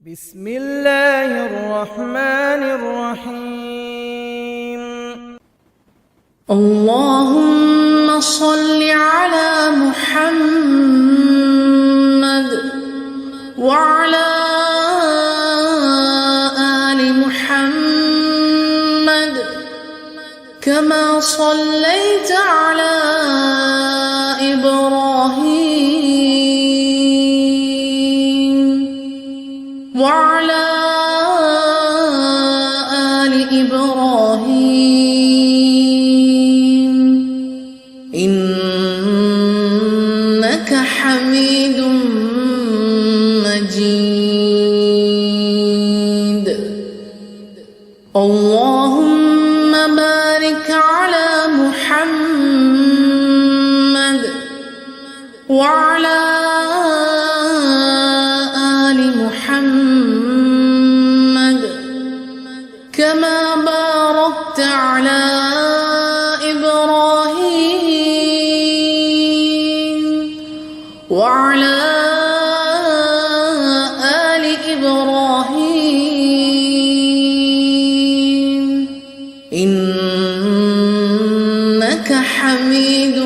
بسم الله الرحمن الرحيم. اللهم صل على محمد وعلى آل محمد كما صليت على إبراهيم وعلى آل إبراهيم إنك حميد مجيد. اللهم بارك على محمد وعلى آل محمد كما باركت على إبراهيم وعلى آل إبراهيم إنك حميد